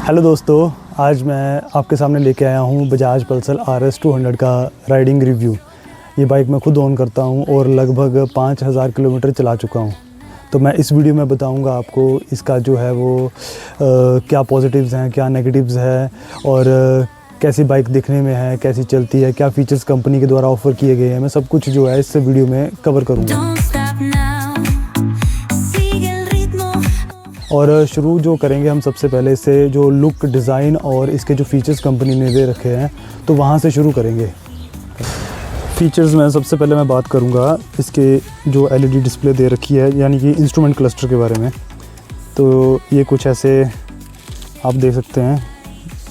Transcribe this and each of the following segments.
Hello दोस्तों, आज मैं आपके सामने लेके आया हूँ बजाज पल्सर RS 200 का राइडिंग रिव्यू। ये बाइक मैं खुद ओन करता हूँ और लगभग 5000 किलोमीटर चला चुका हूँ। तो मैं इस वीडियो में बताऊँगा आपको इसका जो है वो क्या पॉजिटिव्स हैं, क्या नेगेटिव्स है और कैसी बाइक दिखने में है, कैसी चलती है, क्या फ़ीचर्स कंपनी के द्वारा ऑफ़र किए गए हैं। मैं सब कुछ जो है इस वीडियो में कवर करूँगा। और शुरू जो करेंगे हम सबसे पहले इससे जो लुक, डिज़ाइन और इसके जो फ़ीचर्स कंपनी ने दे रखे हैं तो वहाँ से शुरू करेंगे। फ़ीचर्स में सबसे पहले मैं बात करूँगा इसके जो LED डिस्प्ले दे रखी है, यानी कि इंस्ट्रूमेंट क्लस्टर के बारे में। तो ये कुछ ऐसे आप देख सकते हैं।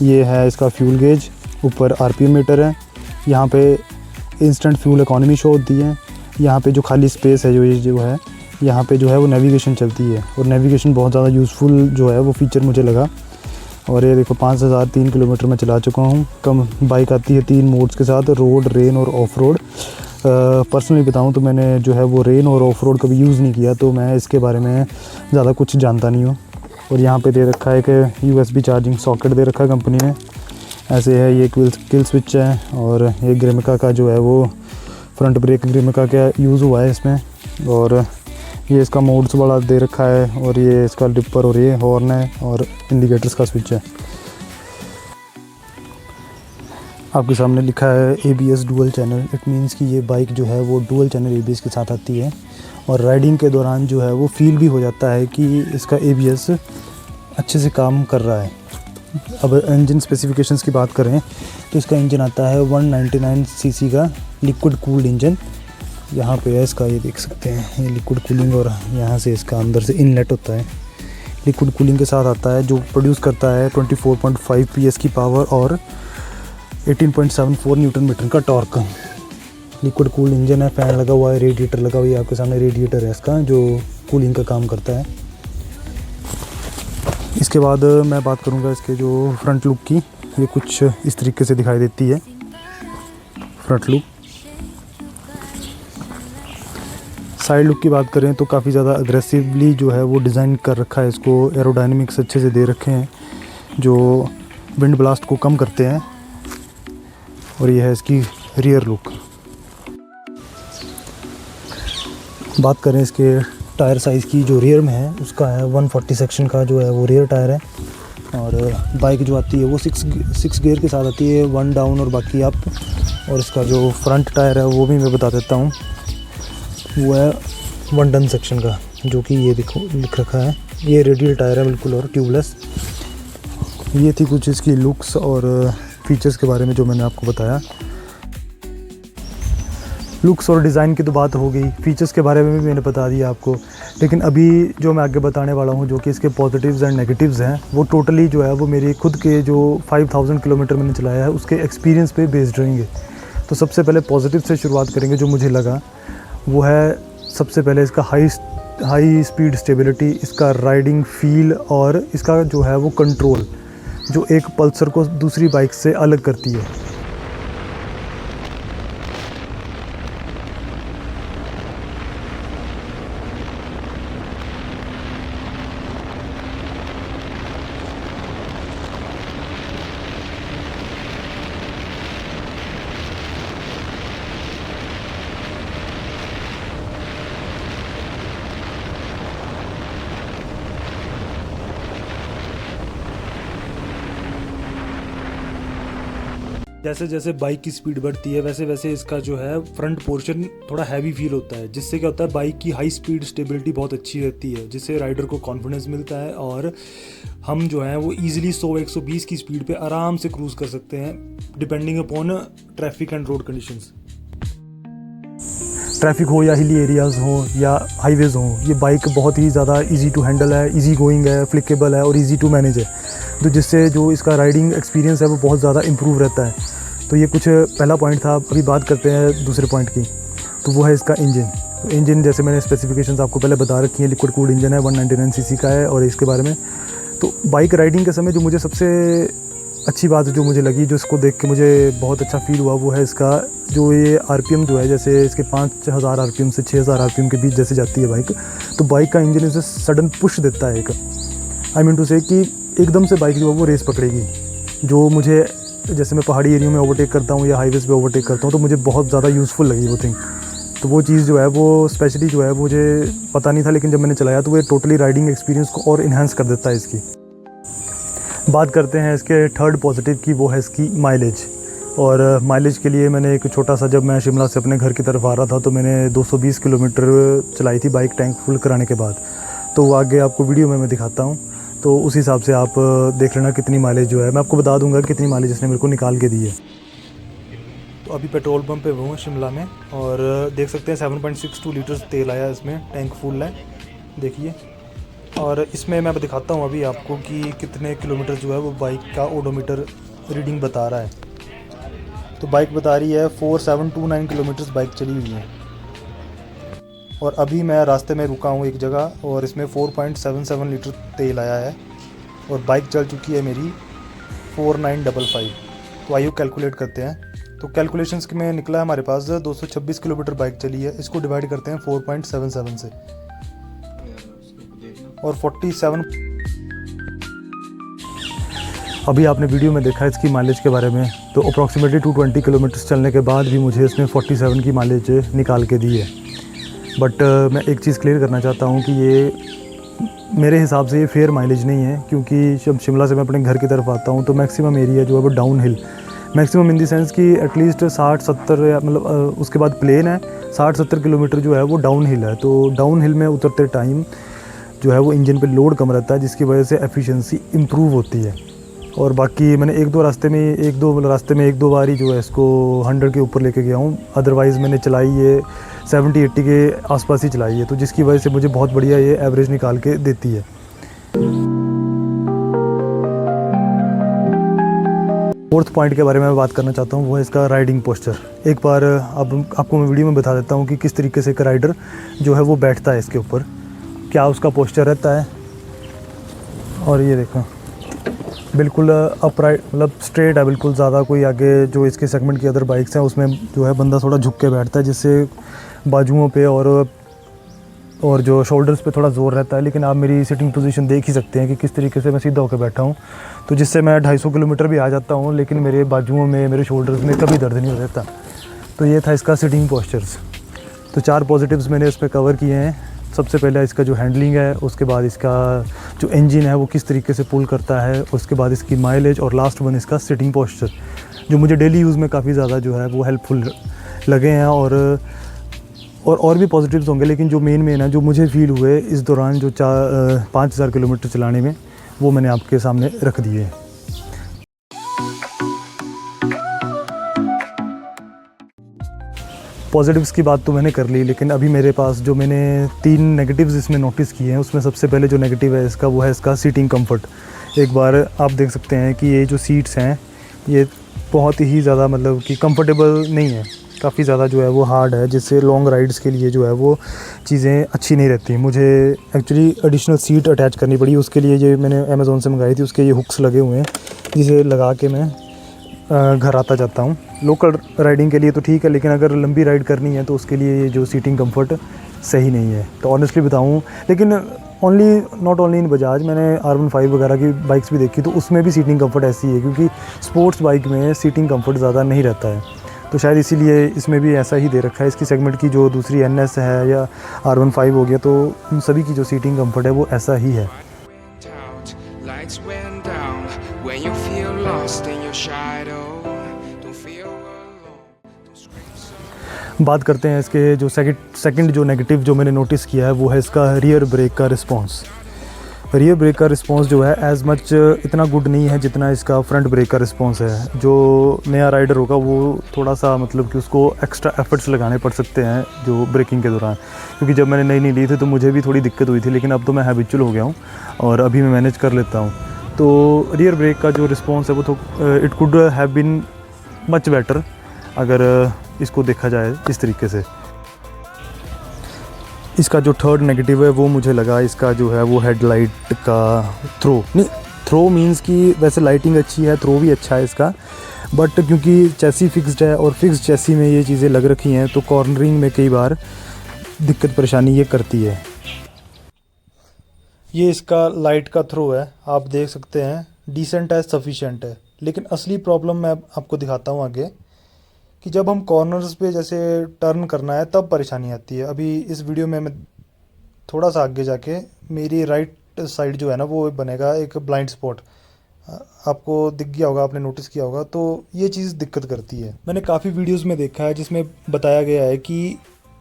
ये है इसका फ्यूल गेज, ऊपर RPM मीटर है, यहाँ पे इंस्टेंट फ्यूल इकोनॉमी शो होती है। यहाँ पे जो खाली स्पेस है जो है यहाँ पे जो है वो नेविगेशन चलती है और नेविगेशन बहुत ज़्यादा यूज़फुल जो है वो फ़ीचर मुझे लगा। और ये देखो 5003 किलोमीटर मैं चला चुका हूँ। कम बाइक आती है 3 मोड्स के साथ, रोड, रेन और ऑफ रोड। पर्सनली बताऊँ तो मैंने जो है वो रेन और ऑफ रोड कभी यूज़ नहीं किया, तो मैं इसके बारे में ज़्यादा कुछ जानता नहीं हूँ। और यहाँ पे दे रखा है कि USB चार्जिंग सॉकेट दे रखा है कंपनी ने। ऐसे है, ये किल स्विच है और ये ग्रेमिका का जो है वो फ्रंट ब्रेक ग्रेमिका का यूज़ हुआ है इसमें। और ये इसका मोड्स वाला दे रखा है और ये इसका डिपर और ये हॉर्न है और इंडिकेटर्स का स्विच है। आपके सामने लिखा है ABS dual channel. It means कि ये बाइक जो है वो डुअल चैनल ABS के साथ आती है और राइडिंग के दौरान जो है वो फील भी हो जाता है कि इसका ABS अच्छे से काम कर रहा है। अब इंजन स्पेसिफिकेशंस की बात करें तो इसका इंजन आता है 199 cc का लिक्विड कूल्ड इंजन। यहाँ पे है इसका, ये देख सकते हैं, ये लिक्विड कूलिंग और यहाँ से इसका अंदर से इनलेट होता है। लिक्विड कूलिंग के साथ आता है जो प्रोड्यूस करता है 24.5 PS की पावर और 18.74 न्यूटन मीटर का टॉर्क। लिक्विड कूल्ड इंजन है, फ़ैन लगा हुआ है, रेडिएटर लगा हुआ है। आपके सामने रेडिएटर है इसका जो कूलिंग का काम करता है। इसके बाद मैं बात करूँगा इसके जो फ्रंट लुक की। ये कुछ इस तरीके से दिखाई देती है फ्रंट लुक। साइड लुक की बात करें तो काफ़ी ज़्यादा अग्रेसिवली जो है वो डिज़ाइन कर रखा है इसको। एरोडायनेमिक्स अच्छे से दे रखे हैं जो विंड ब्लास्ट को कम करते हैं। और ये है इसकी रियर लुक। बात करें इसके टायर साइज़ की, जो रियर में है उसका है 140 सेक्शन का जो है वो रियर टायर है। और बाइक जो आती है वो 6 गियर के साथ आती है, 1 डाउन और बाकी अप। और इसका जो फ्रंट टायर है वो भी मैं बता देता हूँ, वो है 1 टन सेक्शन का, जो कि ये देखो लिख रखा है। ये रेडियल टायर है बिल्कुल और ट्यूबलेस। ये थी कुछ इसकी लुक्स और फीचर्स के बारे में जो मैंने आपको बताया। लुक्स और डिज़ाइन की तो बात हो गई, फीचर्स के बारे में भी मैंने बता दिया आपको। लेकिन अभी जो मैं आगे बताने वाला हूँ, जो कि इसके पॉजिटिव्स एंड नेगेटिव्स हैं, वो टोटली जो है वो मेरी खुद के जो 5000 किलोमीटर मैंने चलाया है उसके एक्सपीरियंस पे बेस्ड रहेंगे। तो सबसे पहले पॉजिटिव से शुरुआत करेंगे। जो मुझे लगा वो है सबसे पहले इसका हाई स्पीड स्टेबिलिटी, इसका राइडिंग फील और इसका जो है वो कंट्रोल, जो एक पल्सर को दूसरी बाइक से अलग करती है। जैसे जैसे बाइक की स्पीड बढ़ती है वैसे वैसे इसका जो है फ्रंट पोर्शन थोड़ा हैवी फील होता है, जिससे क्या होता है बाइक की हाई स्पीड स्टेबिलिटी बहुत अच्छी रहती है, जिससे राइडर को कॉन्फिडेंस मिलता है और हम जो है वो ईजिली 100-120 की स्पीड पे आराम से क्रूज़ कर सकते हैं depending upon traffic and road conditions. Traffic हो या हिली एरियाज़ हो या हाईवेज़ हो, ये बाइक बहुत ही ज़्यादा इजी टू हैंडल है, इजी गोइंग है, फ्लिकेबल है और इजी टू मैनेज है। तो जिससे जो इसका राइडिंग एक्सपीरियंस है वो बहुत ज़्यादा इम्प्रूव रहता है। तो ये कुछ पहला पॉइंट था। अभी बात करते हैं दूसरे पॉइंट की, तो वो है इसका इंजन। तो इंजन जैसे मैंने स्पेसिफिकेशंस आपको पहले बता रखी है, लिक्विड कूल्ड इंजन है, 199 cc का है। और इसके बारे में तो बाइक राइडिंग के समय जो मुझे सबसे अच्छी बात जो मुझे लगी, जो इसको देख के मुझे बहुत अच्छा फील हुआ, वो है इसका जो ये RPM जो है, जैसे इसके 5000 RPM से 6000 RPM के बीच जैसे जाती है बाइक, तो बाइक का इंजन इसे सडन पुश देता है एक। आई मीन टू से कि एकदम से बाइक जो है वो रेस पकड़ेगी। जो मुझे, जैसे मैं पहाड़ी एरिया में ओवरटेक करता हूँ या हाईवेज़ पे ओवरटेक करता हूँ, तो मुझे बहुत ज़्यादा यूज़फुल लगी वो थिंग। तो वो चीज़ जो है वो स्पेशली जो है मुझे पता नहीं था, लेकिन जब मैंने चलाया तो वो टोटली राइडिंग एक्सपीरियंस को और इन्हांस कर देता है इसकी। बात करते हैं इसके थर्ड पॉजिटिव की, वो है इसकी माइलेज। और माइलेज के लिए मैंने एक छोटा सा, जब मैं शिमला से अपने घर की तरफ आ रहा था तो मैंने 220 किलोमीटर चलाई थी बाइक टैंक फुल कराने के बाद। तो वो आगे आपको वीडियो में मैं दिखाता हूँ, तो उस हिसाब से आप देख लेना कितनी माइलेज जो है। मैं आपको बता दूंगा कितनी माइलेज इसने मेरे को निकाल के दी है। तो अभी पेट्रोल पंप पे हूँ शिमला में, और देख सकते हैं 7.62 लीटर्स तेल आया इसमें, टैंक फुल है देखिए। और इसमें मैं दिखाता हूँ अभी आपको कि कितने किलोमीटर जो है वो बाइक का ओडोमीटर रीडिंग बता रहा है। तो बाइक बता रही है 4729 किलोमीटर्स बाइक चली हुई है। और अभी मैं रास्ते में रुका हूँ एक जगह, और इसमें 4.77 लीटर तेल आया है, और बाइक चल चुकी है मेरी 4955। तो आइए कैलकुलेट करते हैं। तो कैलकुलेशंस में निकला है हमारे पास 226 किलोमीटर बाइक चली है। इसको डिवाइड करते हैं 4.77 से, और 47। अभी आपने वीडियो में देखा इसकी माइलेज के बारे में, तो अप्रॉक्सीमेटली 220 किलोमीटर्स चलने के बाद भी मुझे इसने 47 की माइलेज निकाल के दी है। बट मैं एक चीज़ क्लियर करना चाहता हूँ कि ये मेरे हिसाब से ये फेयर माइलेज नहीं है, क्योंकि जब शिमला से मैं अपने घर की तरफ आता हूँ तो मैक्सिमम एरिया जो है वो down hill, maximum in the sense कि एटलीस्ट 60-70 या मतलब उसके बाद प्लेन है, 60-70 किलोमीटर जो है वो डाउन हिल है। तो डाउन हिल में उतरते टाइम जो है वो इंजन पे लोड कम रहता है, जिसकी वजह से एफिशिएंसी इम्प्रूव होती है। और बाकी मैंने एक दो रास्ते में एक दो बार ही जो है इसको 100 के ऊपर लेके गया हूँ। अदरवाइज़ मैंने चलाई ये 70-80 के आसपास ही चलाई है, तो जिसकी वजह से मुझे बहुत बढ़िया ये एवरेज निकाल के देती है। फोर्थ पॉइंट के बारे में मैं बात करना चाहता हूँ, वो है इसका राइडिंग पोस्चर। एक बार अब आपको मैं वीडियो में बता देता हूँ कि किस तरीके से एक राइडर जो है वो बैठता है इसके ऊपर, क्या उसका पोस्चर रहता है। और ये देखो बिल्कुल अपराइट, मतलब स्ट्रेट है बिल्कुल। ज़्यादा कोई आगे जो इसके सेगमेंट की अदर बाइक्स हैं उसमें जो है बंदा थोड़ा झुक के बैठता है, जिससे बाजुओं पे और जो शोल्डर्स पे थोड़ा ज़ोर रहता है। लेकिन आप मेरी सिटिंग पोजीशन देख ही सकते हैं कि किस तरीके से मैं सीधा होकर बैठा हूँ, तो जिससे मैं 250 किलोमीटर भी आ जाता हूँ, लेकिन मेरे बाजुओं में, मेरे शोल्डर्स में कभी दर्द नहीं हो रहता। तो ये था इसका सिटिंग पोस्चर्स। तो 4 पॉजिटिव्स मैंने इस पर कवर किए हैं। सबसे पहले इसका जो हैंडलिंग है, उसके बाद इसका जो इंजन है वो किस तरीके से पुल करता है, उसके बाद इसकी माइलेज, और लास्ट वन इसका सिटिंग पोस्चर, जो मुझे डेली यूज़ में काफ़ी ज़्यादा जो है वो हेल्पफुल लगे हैं। और भी पॉजिटिव्स होंगे, लेकिन जो मेन है जो मुझे फील हुए इस दौरान जो 5000 किलोमीटर चलाने में, वो मैंने आपके सामने रख दिए हैं। पॉजिटिव्स की बात तो मैंने कर ली, लेकिन अभी मेरे पास जो मैंने 3 नेगेटिव्स इसमें नोटिस किए हैं, उसमें सबसे पहले जो नेगेटिव है इसका, वो है इसका सीटिंग कंफर्ट। एक बार आप देख सकते हैं कि ये जो सीट्स हैं ये बहुत ही ज़्यादा मतलब कि कंफर्टेबल नहीं है, काफ़ी ज़्यादा जो है वो हार्ड है, जिससे लॉन्ग राइड्स के लिए जो है वो चीज़ें अच्छी नहीं रहती। मुझे एक्चुअली एडिशनल सीट अटैच करनी पड़ी, उसके लिए ये मैंने अमेज़ोन से मंगाई थी। उसके ये हुक्स लगे हुए हैं, जिसे लगा के मैं घर आता जाता हूँ। लोकल राइडिंग के लिए तो ठीक है, लेकिन अगर लंबी राइड करनी है तो उसके लिए ये जो सीटिंग कंफर्ट सही नहीं है। तो ऑनेस्टली बताऊँ, लेकिन नॉट ओनली इन बजाज, मैंने R15 वगैरह की बाइक्स भी देखी, तो उसमें भी सीटिंग कंफर्ट ऐसी है, क्योंकि स्पोर्ट्स बाइक में सीटिंग कंफर्ट ज़्यादा नहीं रहता है। तो शायद इसीलिए इसमें भी ऐसा ही दे रखा है। इसकी सेगमेंट की जो दूसरी NS है या R15 हो गया, तो उन सभी की जो सीटिंग कंफर्ट है वो ऐसा ही है। बात करते हैं इसके जो सेकंड जो नेगेटिव जो मैंने नोटिस किया है, वो है इसका रियर ब्रेक का रिस्पॉन्स। रियर ब्रेक का रिस्पॉन्स जो है एज़ मच इतना गुड नहीं है जितना इसका फ्रंट ब्रेक का रिस्पॉन्स है। जो नया राइडर होगा वो थोड़ा सा मतलब कि उसको एक्स्ट्रा एफर्ट्स लगाने पड़ सकते हैं जो ब्रेकिंग के दौरान, क्योंकि जब मैंने नई ली थी तो मुझे भी थोड़ी दिक्कत हुई थी, लेकिन अब तो मैं हैबिचुअल हो गया हूँ और अभी मैं मैनेज कर लेता हूँ। तो रियर ब्रेक का जो रिस्पॉन्स है वो तो it could have been much better अगर इसको देखा जाए इस तरीके से। इसका जो थर्ड नेगेटिव है वो मुझे लगा इसका जो है वो हेडलाइट का थ्रो मींस कि वैसे लाइटिंग अच्छी है, थ्रो भी अच्छा है इसका, बट क्योंकि चैसी फिक्स्ड है और फिक्स्ड चैसी में ये चीज़ें लग रखी हैं तो कॉर्नरिंग में कई बार दिक्कत परेशानी ये करती है। ये इसका लाइट का थ्रो है, आप देख सकते हैं डिसेंट है, सफिशिएंट है। लेकिन असली प्रॉब्लम मैं आपको दिखाता हूँ आगे कि जब हम कॉर्नर्स पे जैसे टर्न करना है तब परेशानी आती है। अभी इस वीडियो में मैं थोड़ा सा आगे जाके मेरी राइट साइड जो है ना वो बनेगा एक ब्लाइंड स्पॉट, आपको दिख गया होगा, आपने नोटिस किया होगा। तो ये चीज़ दिक्कत करती है। मैंने काफ़ी वीडियोस में देखा है जिसमें बताया गया है कि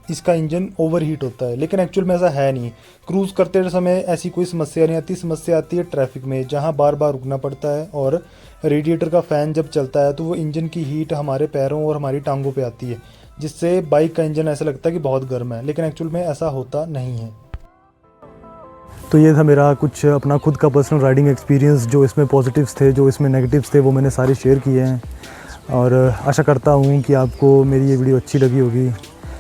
इसका इंजन ओवर हीट होता है, लेकिन एक्चुअल में ऐसा है नहीं। क्रूज़ करते समय ऐसी कोई समस्या नहीं आती। समस्या आती है ट्रैफिक में, जहाँ बार बार रुकना पड़ता है और रेडिएटर का फ़ैन जब चलता है तो वो इंजन की हीट हमारे पैरों और हमारी टांगों पे आती है, जिससे बाइक का इंजन ऐसा लगता है कि बहुत गर्म है, लेकिन एक्चुअल में ऐसा होता नहीं है। तो ये था मेरा कुछ अपना खुद का पर्सनल राइडिंग एक्सपीरियंस। जो इसमें पॉजिटिव्स थे, जो इसमें नेगेटिव्स थे, वो मैंने सारे शेयर किए हैं। और आशा करता हूँ कि आपको मेरी ये वीडियो अच्छी लगी होगी।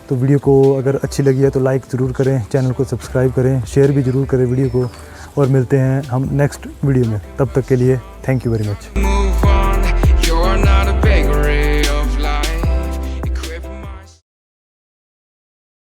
तो वीडियो को अगर अच्छी लगी है तो लाइक ज़रूर करें, चैनल को सब्सक्राइब करें, शेयर भी ज़रूर करें वीडियो को। और मिलते हैं हम नेक्स्ट वीडियो में, तब तक के लिए थैंक यू वेरी मच।